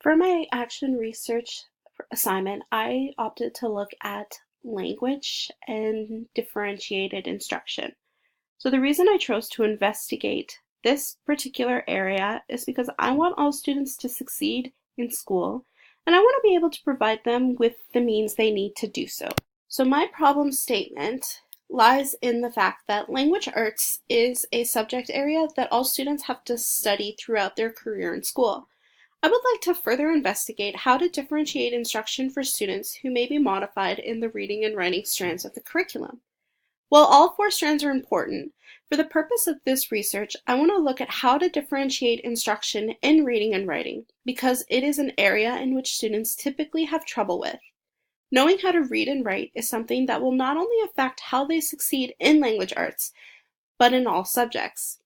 For my action research assignment, I opted to look at language and differentiated instruction. So the reason I chose to investigate this particular area is because I want all students to succeed in school, and I want to be able to provide them with the means they need to do so. So my problem statement lies in the fact that language arts is a subject area that all students have to study throughout their career in school. I would like to further investigate how to differentiate instruction for students who may be modified in the reading and writing strands of the curriculum. While all four strands are important, for the purpose of this research, I want to look at how to differentiate instruction in reading and writing, because it is an area in which students typically have trouble with. Knowing how to read and write is something that will not only affect how they succeed in language arts, but in all subjects.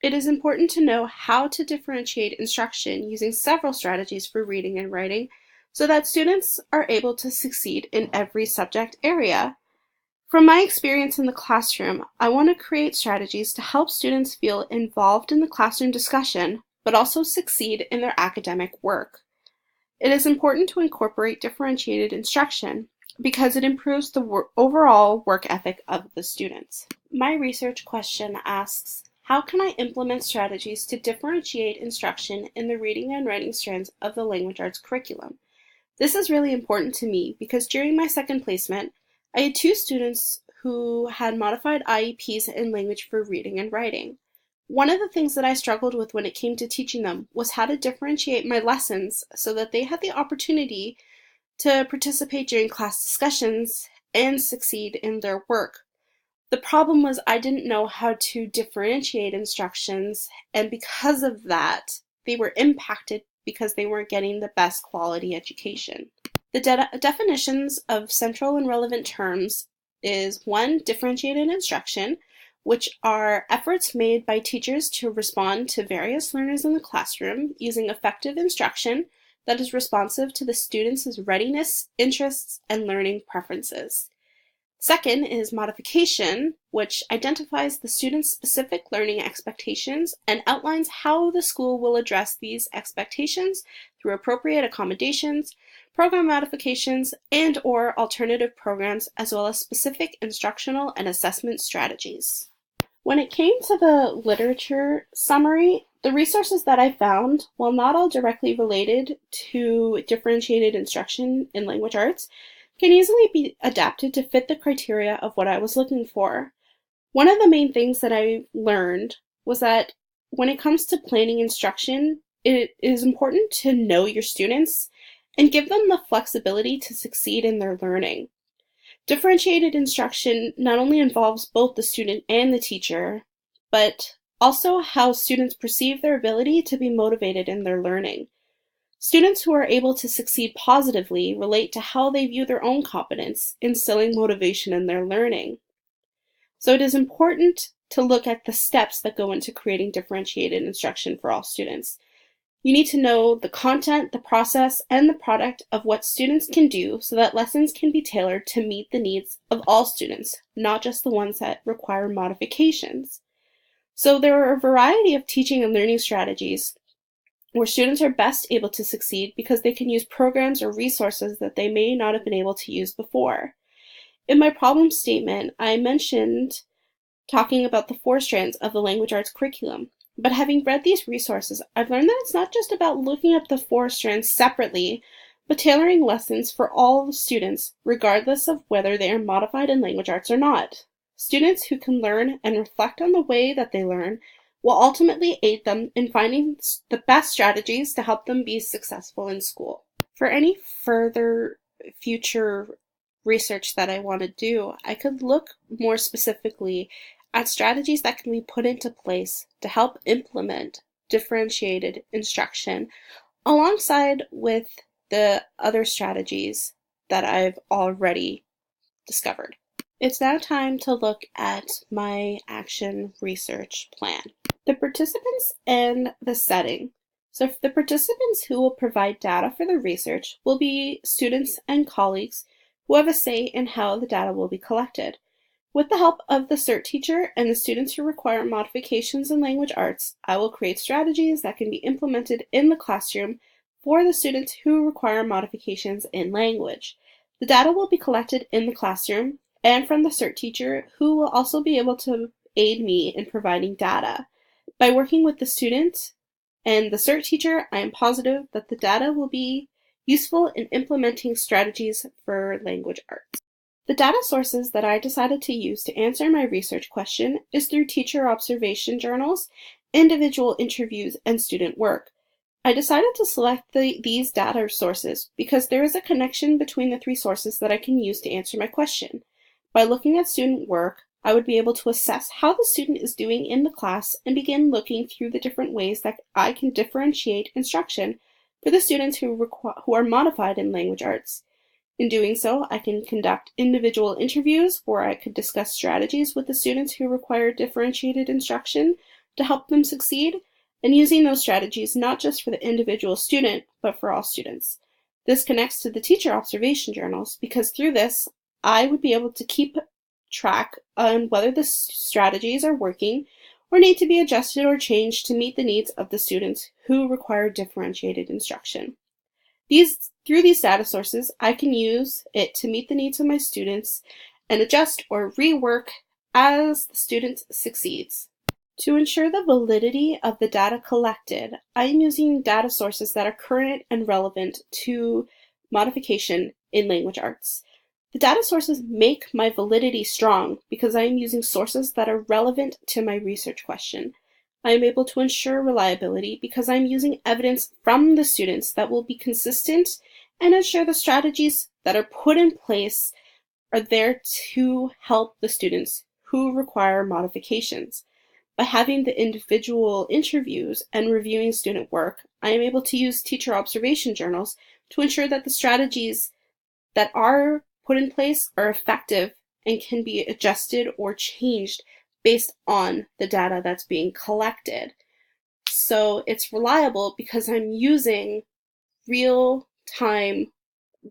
It is important to know how to differentiate instruction using several strategies for reading and writing so that students are able to succeed in every subject area. From my experience in the classroom, I want to create strategies to help students feel involved in the classroom discussion, but also succeed in their academic work. It is important to incorporate differentiated instruction because it improves the overall work ethic of the students. My research question asks, how can I implement strategies to differentiate instruction in the reading and writing strands of the language arts curriculum? This is really important to me because during my second placement, I had two students who had modified IEPs in language for reading and writing. One of the things that I struggled with when it came to teaching them was how to differentiate my lessons so that they had the opportunity to participate during class discussions and succeed in their work. The problem was I didn't know how to differentiate instructions, and because of that, they were impacted because they weren't getting the best quality education. The definitions of central and relevant terms is 1. Differentiated instruction, which are efforts made by teachers to respond to various learners in the classroom using effective instruction that is responsive to the students' readiness, interests, and learning preferences. Second is modification, which identifies the student's specific learning expectations and outlines how the school will address these expectations through appropriate accommodations, program modifications, and/or alternative programs, as well as specific instructional and assessment strategies. When it came to the literature summary, the resources that I found, while not all directly related to differentiated instruction in language arts, can easily be adapted to fit the criteria of what I was looking for. One of the main things that I learned was that when it comes to planning instruction, it is important to know your students and give them the flexibility to succeed in their learning. Differentiated instruction not only involves both the student and the teacher, but also how students perceive their ability to be motivated in their learning. Students who are able to succeed positively relate to how they view their own competence, instilling motivation in their learning. So it is important to look at the steps that go into creating differentiated instruction for all students. You need to know the content, the process, and the product of what students can do so that lessons can be tailored to meet the needs of all students, not just the ones that require modifications. So there are a variety of teaching and learning strategies where students are best able to succeed because they can use programs or resources that they may not have been able to use before. In my problem statement, I mentioned talking about the four strands of the language arts curriculum. But having read these resources, I've learned that it's not just about looking at the four strands separately, but tailoring lessons for all the students, regardless of whether they are modified in language arts or not. Students who can learn and reflect on the way that they learn will ultimately aid them in finding the best strategies to help them be successful in school. For any further future research that I want to do, I could look more specifically at strategies that can be put into place to help implement differentiated instruction alongside with the other strategies that I've already discovered. It's now time to look at my action research plan. The participants and the setting. So the participants who will provide data for the research will be students and colleagues who have a say in how the data will be collected. With the help of the CERT teacher and the students who require modifications in language arts, I will create strategies that can be implemented in the classroom for the students who require modifications in language. The data will be collected in the classroom and from the CERT teacher, who will also be able to aid me in providing data. By working with the student and the CERT teacher, I am positive that the data will be useful in implementing strategies for language arts. The data sources that I decided to use to answer my research question is through teacher observation journals, individual interviews, and student work. I decided to select these data sources because there is a connection between the three sources that I can use to answer my question. By looking at student work, I would be able to assess how the student is doing in the class and begin looking through the different ways that I can differentiate instruction for the students who are modified in language arts. In doing so, I can conduct individual interviews where I could discuss strategies with the students who require differentiated instruction to help them succeed, and using those strategies not just for the individual student, but for all students. This connects to the teacher observation journals because through this, I would be able to keep track on whether the strategies are working or need to be adjusted or changed to meet the needs of the students who require differentiated instruction. Through these data sources, I can use it to meet the needs of my students and adjust or rework as the student succeeds. To ensure the validity of the data collected, I am using data sources that are current and relevant to modification in language arts. The data sources make my validity strong because I am using sources that are relevant to my research question. I am able to ensure reliability because I'm using evidence from the students that will be consistent and ensure the strategies that are put in place are there to help the students who require modifications. By having the individual interviews and reviewing student work, I am able to use teacher observation journals to ensure that the strategies that are put in place are effective and can be adjusted or changed based on the data that's being collected. So it's reliable because I'm using real-time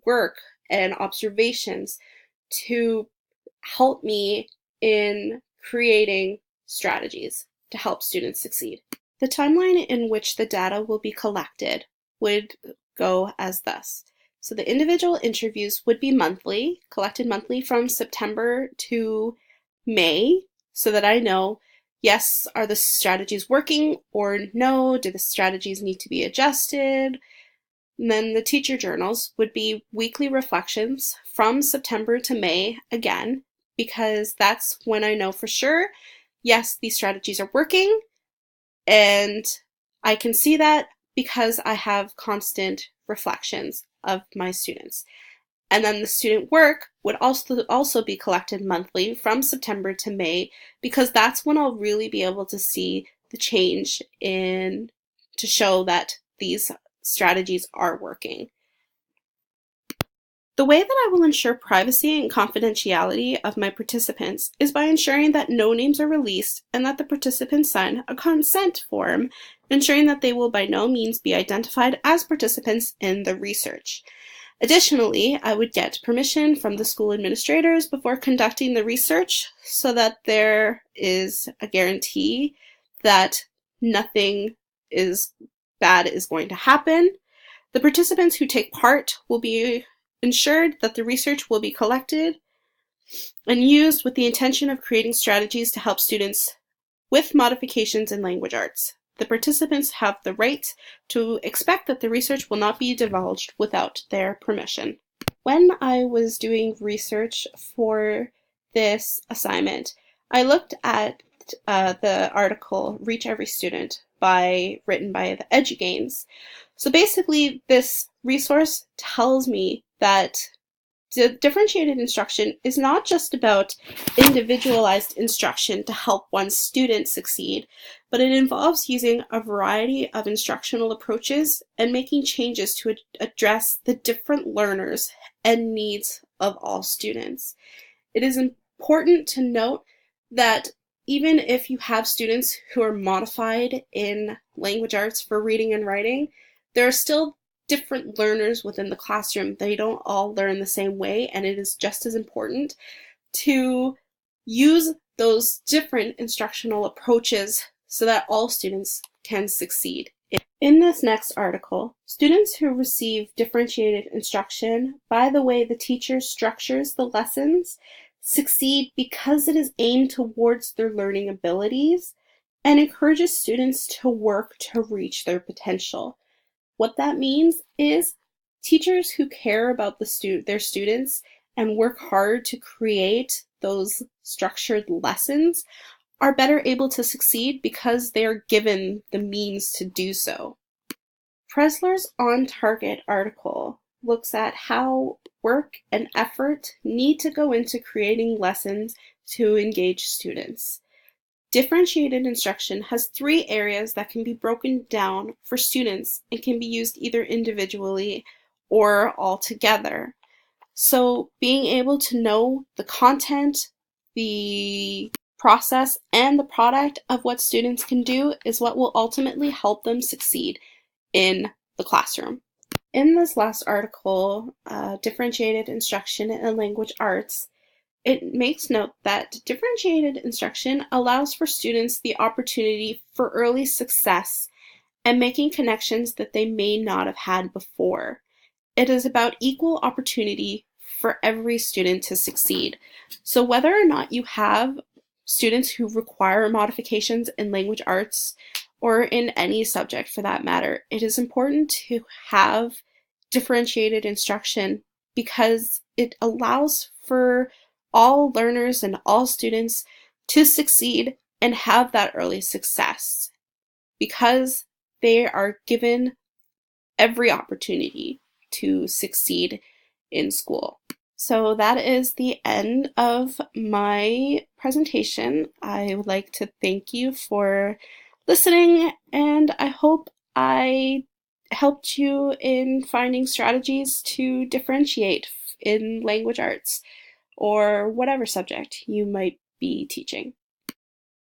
work and observations to help me in creating strategies to help students succeed. The timeline in which the data will be collected would go as thus. So the individual interviews would be monthly, collected monthly from September to May, so that I know, yes, are the strategies working, or no, do the strategies need to be adjusted? And then the teacher journals would be weekly reflections from September to May again, because that's when I know for sure, yes, these strategies are working, and I can see that because I have constant reflections of my students. And then the student work would also be collected monthly from September to May, because that's when I'll really be able to see the change to show that these strategies are working. The way that I will ensure privacy and confidentiality of my participants is by ensuring that no names are released and that the participants sign a consent form, ensuring that they will by no means be identified as participants in the research. Additionally, I would get permission from the school administrators before conducting the research so that there is a guarantee that nothing bad is going to happen. The participants who take part will be ensured that the research will be collected and used with the intention of creating strategies to help students with modifications in language arts. The participants have the right to expect that the research will not be divulged without their permission. When I was doing research for this assignment, I looked at the article Reach Every Student written by the EduGains. So basically, this resource tells me that differentiated instruction is not just about individualized instruction to help one student succeed, but it involves using a variety of instructional approaches and making changes to address the different learners and needs of all students. It is important to note that even if you have students who are modified in language arts for reading and writing, there are still different learners within the classroom. They don't all learn the same way, and it is just as important to use those different instructional approaches so that all students can succeed. In this next article, students who receive differentiated instruction by the way the teacher structures the lessons succeed because it is aimed towards their learning abilities and encourages students to work to reach their potential. What that means is teachers who care about their students and work hard to create those structured lessons are better able to succeed because they are given the means to do so. Presler's On Target article looks at how work and effort need to go into creating lessons to engage students. Differentiated instruction has 3 areas that can be broken down for students and can be used either individually or all together. So being able to know the content, the process, and the product of what students can do is what will ultimately help them succeed in the classroom. In this last article, Differentiated Instruction in Language Arts, it makes note that differentiated instruction allows for students the opportunity for early success and making connections that they may not have had before. It is about equal opportunity for every student to succeed. So whether or not you have students who require modifications in language arts or in any subject for that matter, it is important to have differentiated instruction because it allows for all learners and all students to succeed and have that early success because they are given every opportunity to succeed in school. So that is the end of my presentation. I would like to thank you for listening, and I hope I helped you in finding strategies to differentiate in language arts or whatever subject you might be teaching.